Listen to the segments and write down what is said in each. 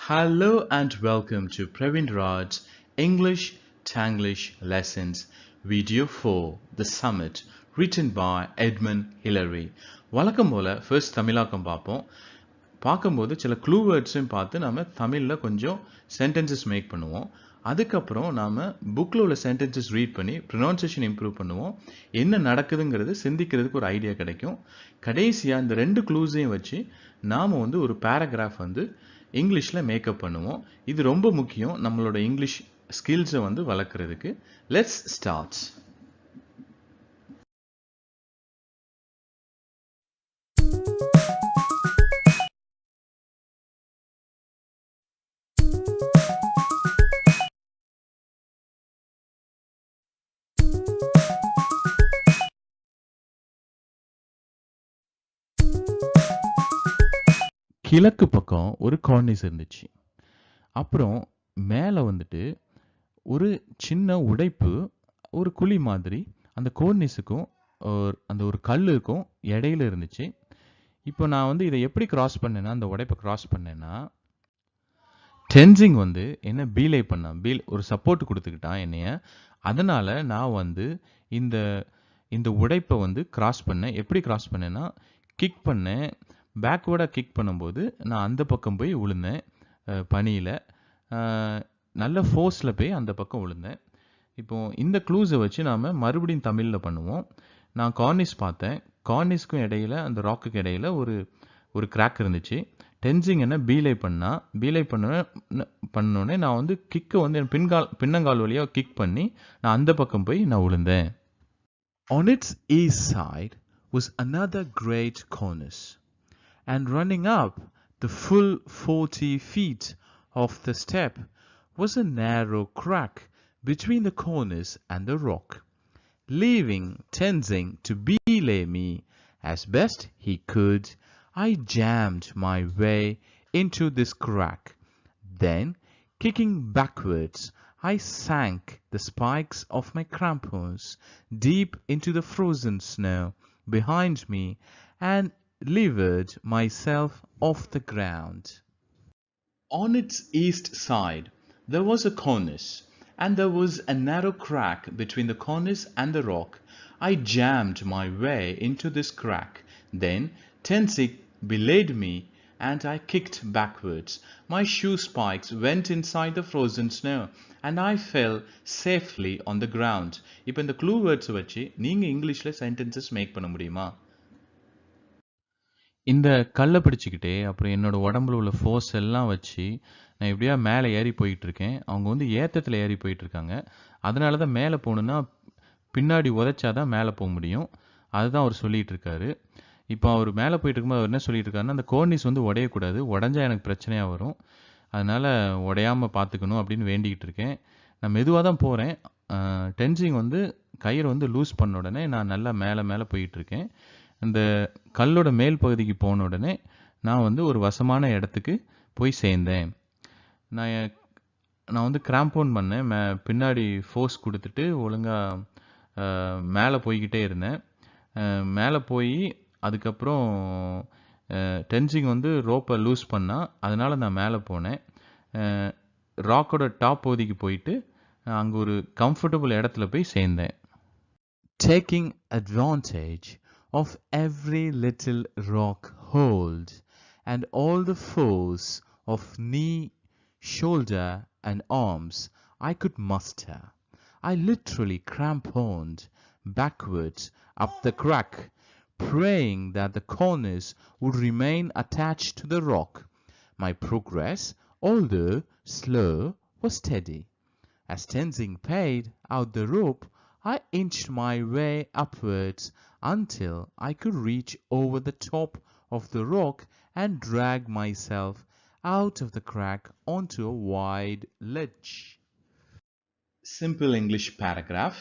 Hello and welcome to Praveen Raj's English Tanglish Lessons, Video 4, The Summit, written by Edmund Hillary. வழக்கம் போல first தமிழாக்கம் பார்ப்போம். பார்க்கும்போது சில க்ளூ வேர்ட்ஸையும் பார்த்து நம்ம தமிழில் கொஞ்சம் சென்டென்சஸ் மேக் பண்ணுவோம். அதுக்கப்புறம் நாம் புக்கில் உள்ள சென்டென்சஸ் ரீட் பண்ணி ப்ரொனவுன்சியேஷன் இம்ப்ரூவ் பண்ணுவோம். என்ன நடக்குதுங்கிறது சிந்திக்கிறதுக்கு ஒரு ஐடியா கிடைக்கும். கடைசியாக இந்த ரெண்டு க்ளூஸையும் வச்சு நாம் ஒரு பேராகிராஃப் இங்கிலீஷில் மேக்கப் பண்ணுவோம். இது ரொம்ப முக்கியம் நம்மளோட இங்கிலீஷ் ஸ்கில்ஸை வளர்க்குறதுக்கு. Let's start. கிழக்கு பக்கம் ஒரு கார்னிஸ் இருந்துச்சு. அப்புறம் மேலே ஒரு சின்ன உடைப்பு, ஒரு குழி மாதிரி அந்த கோர்னிஸுக்கும் அந்த ஒரு கல்லுக்கும் இடையில இருந்துச்சு. இப்போ நான் இதை எப்படி கிராஸ் பண்ணேன்னா, அந்த உடைப்பை கிராஸ் பண்ணேன்னா, டென்சிங் என்ன பீலை பண்ணான், ஒரு சப்போர்ட் கொடுத்துக்கிட்டான் என்னைய. அதனால நான் இந்த இந்த உடைப்பை கிராஸ் பண்ணேன். எப்படி கிராஸ் பண்ணேன்னா, கிக் பண்ணேன். பேக்வேர்டாக கிக் பண்ணும்போது நான் அந்த பக்கம் போய் விழுந்தேன். பனியில் நல்ல ஃபோர்ஸில் போய் அந்த பக்கம் விழுந்தேன். இப்போது இந்த க்ளூஸை வச்சு நாம் மறுபடியும் தமிழில் பண்ணுவோம். நான் கார்னிஸ் பார்த்தேன். கார்னிஸ்க்கும் இடையில அந்த ராக்குக்கு இடையில ஒரு கிராக் இருந்துச்சு. டென்சிங் என்ன பீலை பண்ணோடனே நான் கிக்கை என் பின்னங்கால் வழியாக கிக் பண்ணி நான் அந்த பக்கம் போய் நான் விழுந்தேன். On its east side was another great cornice. And running up the full 40 feet of the step was a narrow crack between the cornice and the rock. Leaving Tenzing to belay me as best he could, I jammed my way into this crack. Then, kicking backwards, I sank the spikes of my crampons deep into the frozen snow behind me and levered myself off the ground. On its east side there was a cornice, and there was a narrow crack between the cornice and the rock. I jammed my way into this crack. Then Tenzing belayed me and I kicked backwards. My shoe spikes went inside the frozen snow and I fell safely on the ground. இப்போ இந்த clue words வச்சு நீங்க இங்கிலீஷ்ல sentences make பண்ண முடியுமா? இந்த கல்லை பிடிச்சிக்கிட்டே அப்புறம் என்னோட உடம்புல உள்ள ஃபோர்ஸ் எல்லாம் வச்சு நான் எப்படியா மேலே ஏறி போயிட்டுருக்கேன். அவங்க ஏற்றத்தில் ஏறி போயிட்டுருக்காங்க. அதனால தான் மேலே போகணுன்னா பின்னாடி உதைச்சாதான் மேலே போக முடியும். அதுதான் அவர் சொல்லிகிட்டு இருக்காரு. இப்போ அவர் மேலே போயிட்டு இருக்கும்போது அவர் என்ன சொல்லிட்டு இருக்காருன்னா, அந்த கோர்னிஸ் உடையக்கூடாது, உடஞ்சா எனக்கு பிரச்சனையாக வரும், அதனால் உடையாமல் பார்த்துக்கணும் அப்படின்னு வேண்டிக்கிட்டு இருக்கேன். நான் மெதுவாக தான் போகிறேன். டென்சிங் கயிறு லூஸ் பண்ண உடனே நான் நல்லா மேலே போயிட்டுருக்கேன். அந்த கல்லோட மேல் பகுதிக்கு போன உடனே நான் ஒரு வசமான இடத்துக்கு போய் சேர்ந்தேன். நான் கிராம்போன் பண்ணேன். பின்னாடி ஃபோர்ஸ் கொடுத்துட்டு ஒழுங்காக மேலே போய்கிட்டே இருந்தேன். மேலே போய் அதுக்கப்புறம் டென்சிங் ரோப்பை லூஸ் பண்ணால் அதனால் நான் மேலே போனேன். ராக்கோட டாப் பகுதிக்கு போயிட்டு அங்கே ஒரு கம்ஃபர்டபுள் இடத்துல போய் சேர்ந்தேன். Taking advantage of every little rock hold and all the force of knee, shoulder and arms I could muster, I literally cramponed backwards up the crack, praying that the cornice would remain attached to the rock. My progress, although slow, was steady. As Tenzing paid out the rope, I inched my way upwards until I could reach over the top of the rock and drag myself out of the crack onto a wide ledge. Simple English paragraph.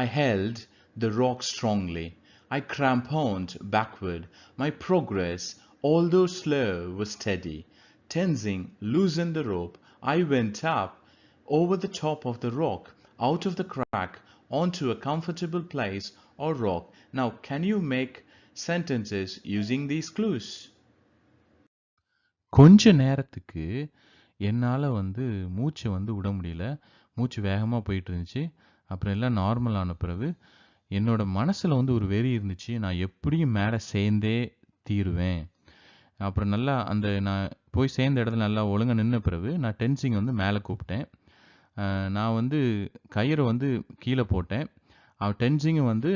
I held the rock strongly. I cramponed backward. My progress, although slow, was steady. Tenzing loosened the rope. I went up over the top of the rock, out of the crack, onto a comfortable place or rock. Now, can you make sentences using these clues? கொஞ்ச நேரத்துக்கு என்னால வந்து மூச்ச வந்து விட முடியல. மூச்சு வேகமா போயிட்டு இருந்துச்சு. அப்புறம் எல்லாம் நார்மல் ஆன பிறகு, என்னோட மனசுல வந்து ஒரு வெறி இருந்துச்சு. நான் எப்படியும் மேல சேர்ந்தே தீருவேன். அப்புறம் நல்லா நான் போய் சேர்ந்த இடத்துல நல்லா ஒழுங்கா நின்ன பிறகு, நான் டென்சிங் வந்து மேல கூப்பிட்டேன். நான் வந்து கயிற வந்து கீழ போட்டேன். டென்சிங்க வந்து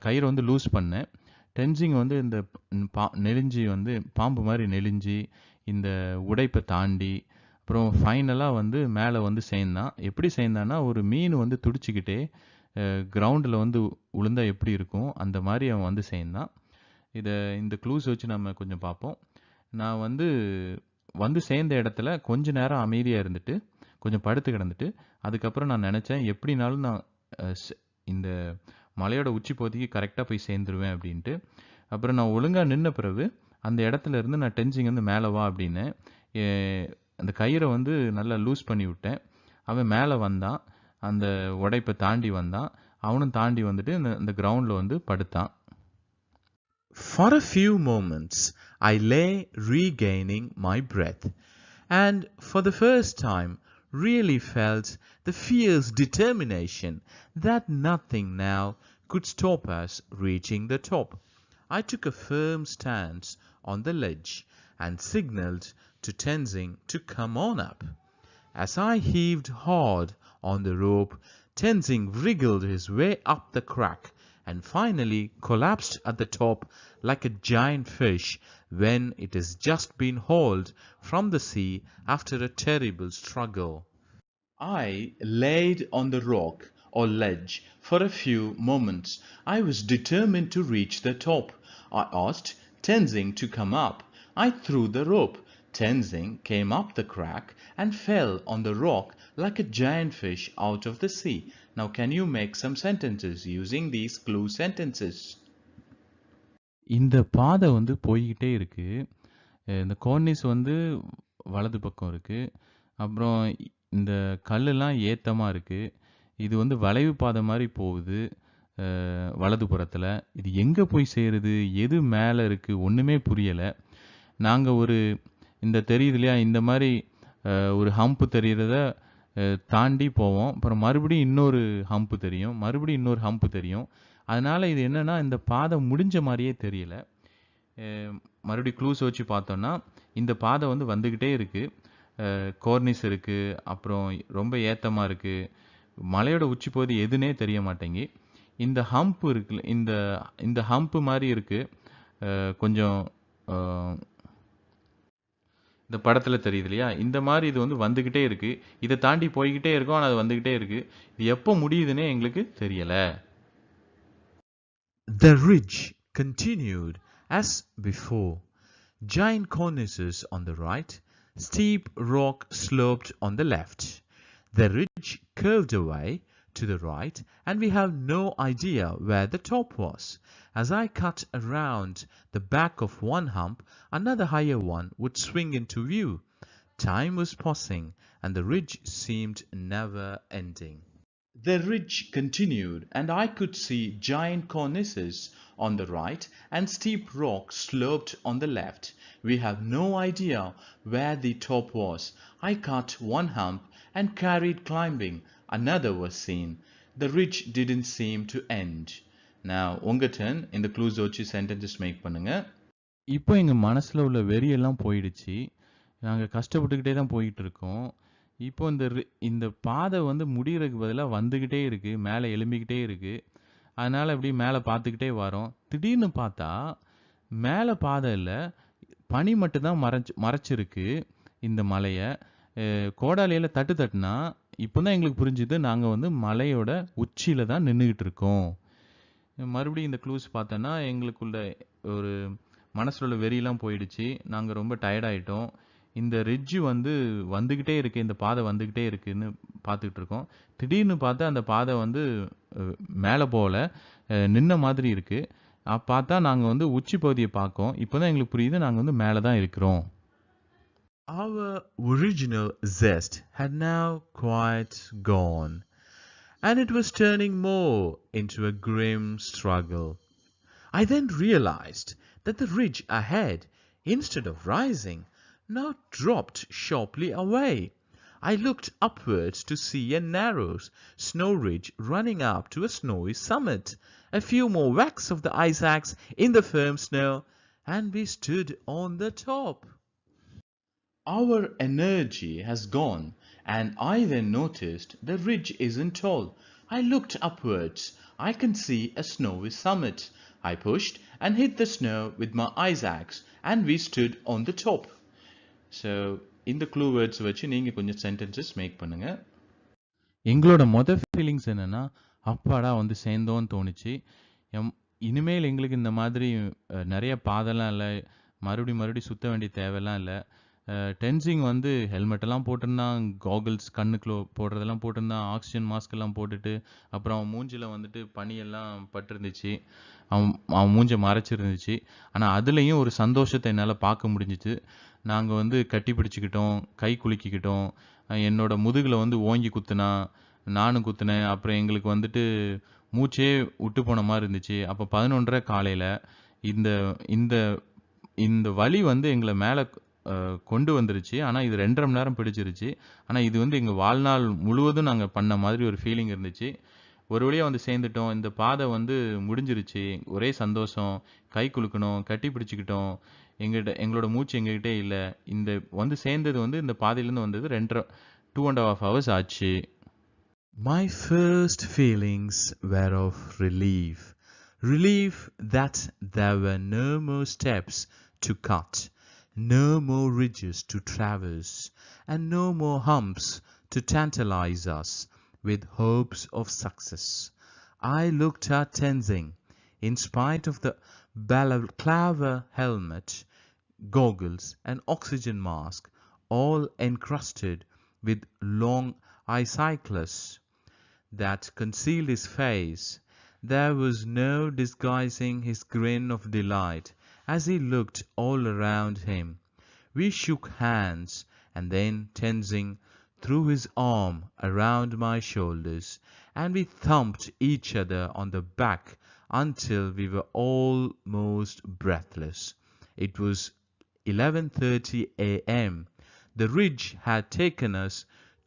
கயிற வந்து லூஸ் பண்ணேன். டென்சிங் வந்து இந்த நெளிஞ்சு வந்து பாம்பு மாரி நெளிஞ்சு, இந்த உடைப்ப தாண்டி, அப்புறம் ஃபைனலா வந்து மேல வந்து சேர்ந்தான். எப்படி சேர்ந்தான்னா, ஒரு மீன் வந்து துடிச்சுக்கிட்டே கிரவுண்டுல வந்து விழுந்தா எப்படி இருக்கும், அந்த மாரி அவன் வந்து சேர்ந்தான். இந்த க்ளூஸ் வச்சு நம்ம கொஞ்சம் பார்ப்போம். நான் வந்து வந்து சேர்ந்த இடத்துல கொஞ்ச நேரம் அமைதியா இருந்துட்டு, கொஞ்சம் படுத்து கிடந்துட்டு, அதுக்கப்புறம் நான் நெனச்சேன், எப்படினாலும் நான் அ ஸ் இந்த மலையோட உச்சி பகுதிக்கு கரெக்ட்டா போய் சேர்ந்துருவேன் அப்படின்ட்டு. அப்புறம் நான் ஒழுங்கா நின்ன பிறகு, அந்த இடத்துல இருந்து நான் டென்சிங் வந்து மேல வா அப்படின்னேன். எ அந்த கயிற வந்து நல்லா லூஸ் பண்ணி விட்டேன். அவன் மேல வந்தான். அந்த உடைப்ப தாண்டி வந்தான். அவனும் தாண்டி வந்துட்டு இந்த கிரவுண்ட்ல வந்து படுத்தான். For a few moments, I lay regaining my breath, and for the first time really felt the fierce determination that nothing now could stop us reaching the top. I took a firm stance on the ledge and signaled to Tenzing to come on up. As I heaved hard on the rope, Tenzing wriggled his way up the crack and finally collapsed at the top like a giant fish when it has just been hauled from the sea after a terrible struggle. I laid on the rock or ledge for a few moments. I was determined to reach the top. I asked Tenzing to come up. I threw the rope. Tenzing came up the crack and fell on the rock like a giant fish out of the sea. Now can you make some sentences using these clue sentences? இந்த பாதை வந்து போய்க்கிட்டே இருக்கு. இந்த cornice வந்து வலது பக்கம் இருக்கு. அப்புறம் இந்த கல்லுலாம் ஏத்தமா இருக்கு. இது வந்து வளைவு பாதை மாரி போகுது. வலதுபுறத்துல. இது எங்க போய் சேருது? எது மேல இருக்கு? ஒண்ணுமே புரியல. நாங்க இந்த தெரியுது இல்லையா? இந்த மாரி ஒரு ஹம்ப் தெரியிறத தாண்டி போவோம். அப்புறம் மறுபடியும் இன்னொரு ஹம்ப் தெரியும். மறுபடியும் இன்னொரு ஹம்ப் தெரியும். அதனால இது என்னன்னா, இந்த பாதை முடிஞ்ச மாரியே தெரியல. மறுபடியும் க்ளூஸ் வச்சு பார்த்தோம்னா, இந்த பாதை வந்து வந்துகிட்டே இருக்கு. cornice இருக்கு. அப்புறம் ரொம்ப ஏத்தமா இருக்கு. மலையோட உச்சி பகுதி எதுன்னே தெரிய மாட்டேங்கி. இந்த ஹம்ப் இருக்குல்ல, இந்த ஹம்ப் மாரி இருக்கு. கொஞ்சம் அ இந்த படத்துல தெரியுது இல்லையா? இந்த மாரி இது வந்து வந்துகிட்டே இருக்கு. இத தாண்டி போய்க்கிட்டே இருக்கோம். ஆனா அது வந்துகிட்டே இருக்கு. இது எப்போ முடியுதுன்னே எங்களுக்கு தெரியல. The ridge continued as before. Giant cornices on the right, steep rock sloped on the left. The ridge curved away to the right, and we have no idea where the top was. As I cut around the back of one hump, another higher one would swing into view. Time was passing, and the ridge seemed never ending. The ridge continued, and I could see giant cornices on the right and steep rock sloped on the left. We have no idea where the top was. I cut one hump and carried climbing. Another was seen. The ridge didn't seem to end. Now, உங்க turn. இந்த clues வச்சு sentences make பண்ணுங்க. இப்போ எங்க மனசுல உள்ள வெறியெல்லாம் போயிடுச்சு. நாங்க கஷ்டப்பட்டுக்கிட்டே தான் போயிட்டு இருக்கோம். இப்போ இந்த பாதை வந்து முடியறதுக்கு பதிலா வந்துகிட்டே இருக்கு. மேல எழும்பிக்கிட்டே இருக்கு. அதனால அப்படியே மேல பார்த்துக்கிட்டே வரோம். திடீர்னு பார்த்தா, மேல பாதை இல்ல. பனி மட்டும் தான் மறைச்சிருக்கு இந்த மலைய. கோடாலியால தட்டுனா, இப்பதான் எங்களுக்கு புரிஞ்சுது, நாங்க வந்து மலையோட உச்சியில தான் நின்னுகிட்டு இருக்கோம். மறுபடியும் இந்த க்ளூஸ் பார்த்தோன்னா, எங்களுக்குள்ள ஒரு மனசுல உள்ள வெறியெல்லாம் போயிடுச்சு. நாங்க ரொம்ப டயர்ட் ஆயிட்டோம். இந்த ரிட்ஜ் வந்து வந்துகிட்டே இருக்கு. இந்த பாதை வந்துகிட்டே இருக்குன்னு பார்த்துக்கிட்டு இருக்கோம். திடீர்னு பார்த்தா அந்த பாதை வந்து மேல போல நின்ன மாதிரி இருக்கு. பார்த்தா நாங்க வந்து உச்சி பகுதியை பார்க்கோம். இப்பதான் எங்களுக்கு புரியுது, நாங்க வந்து மேல தான் இருக்கிறோம். Our original zest had now quite gone, and it was turning more into a grim struggle. I then realized that the ridge ahead, instead of rising, now dropped sharply away. I looked upwards to see a narrow snow ridge running up to a snowy summit. A few more whacks of the ice axe in the firm snow, and we stood on the top. Our energy has gone, and I then noticed the ridge isn't tall. I looked upwards. I can see a snowy summit. I pushed and hit the snow with my ice axe, and we stood on the top. So இந்த clue words வச்சு நீங்கள் கொஞ்சம் sentences make பண்ணுங்க. எங்களோட feelings என்னென்னா, அப்பாடா வந்து சேர்ந்தோன்னு தோணுச்சு. இனிமேல் எங்களுக்கு இந்த மாதிரி நிறைய பாதெல்லாம் இல்லை, மறுபடியும் சுற்ற வேண்டிய தேவையெல்லாம் இல்லை. டென்சிங் வந்து ஹெல்மெட்டெல்லாம் போட்டிருந்தான், காகிள்ஸ் கண்ணுக்குள்ள போடுறதெல்லாம் போட்டிருந்தான், ஆக்சிஜன் மாஸ்க்கெல்லாம் போட்டுட்டு, அப்புறம் அவன் மூஞ்சில் வந்துட்டு பனியெல்லாம் பட்டிருந்துச்சு, அவன் மூஞ்சை மறைச்சிருந்துச்சு. ஆனால் அதுலேயும் ஒரு சந்தோஷத்தை என்னால் பார்க்க முடிஞ்சிச்சு. நாங்கள் வந்து கட்டி பிடிச்சிக்கிட்டோம், கை குலுக்கிக்கிட்டோம், என்னோட முதுகில் வந்து ஓங்கி குத்துனா, நானும் குத்துனேன். அப்புறம் எங்களுக்கு வந்துட்டு மூச்சே விட்டு போன மாதிரி இருந்துச்சு. அப்போ 11:30 காலையில் இந்த இந்த இந்த வலி வந்து எங்களை மேலே கொண்டு வந்துருச்சு. ஆனால் இது 2.5 மணி நேரம் பிடிச்சிருச்சு. ஆனால் இது வந்து எங்கள் வாழ்நாள் முழுவதும் நாங்கள் பண்ண மாதிரி ஒரு ஃபீலிங் இருந்துச்சு. ஒரு வழியாக வந்து சேர்ந்துட்டோம். இந்த பாதை வந்து முடிஞ்சிருச்சு. ஒரே சந்தோஷம். கை குலுக்கணும், கட்டி பிடிச்சிக்கிட்டோம். எங்களோட மூச்சு எங்ககிட்டே இல்லை. இந்த வந்து சேர்ந்தது வந்து இந்த பாதையிலேருந்து வந்தது 2.5 hours ஆச்சு. My first feelings were of relief. Relief that there were no more steps to cut, no more ridges to traverse, and no more humps to tantalize us with hopes of success. I looked at Tenzing. In spite of the balaclava helmet, goggles, and oxygen mask, all encrusted with long icicles that concealed his face, there was no disguising his grin of delight as he looked all around him. We shook hands, and then Tenzing threw his arm around my shoulders, and we thumped each other on the back until we were almost breathless. It was 11:30 a.m. The ridge had taken us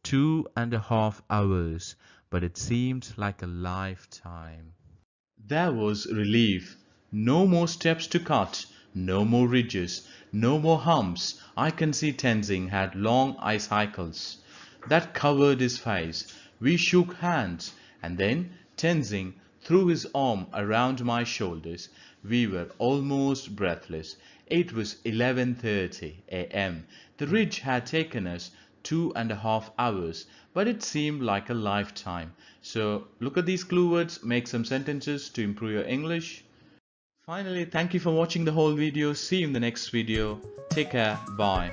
2.5 hours, but it seemed like a lifetime. There was relief. No more steps to cut, no more ridges, no more humps. I can see Tenzing had long icicles that covered his face. We shook hands, and then Tenzing threw his arm around my shoulders. We were almost breathless. It was 11:30 a.m. The ridge had taken us 2.5 hours, but it seemed like a lifetime. So look at these clue words, make some sentences to improve your English. Finally, thank you for watching the whole video. See you in the next video. Take care. Bye.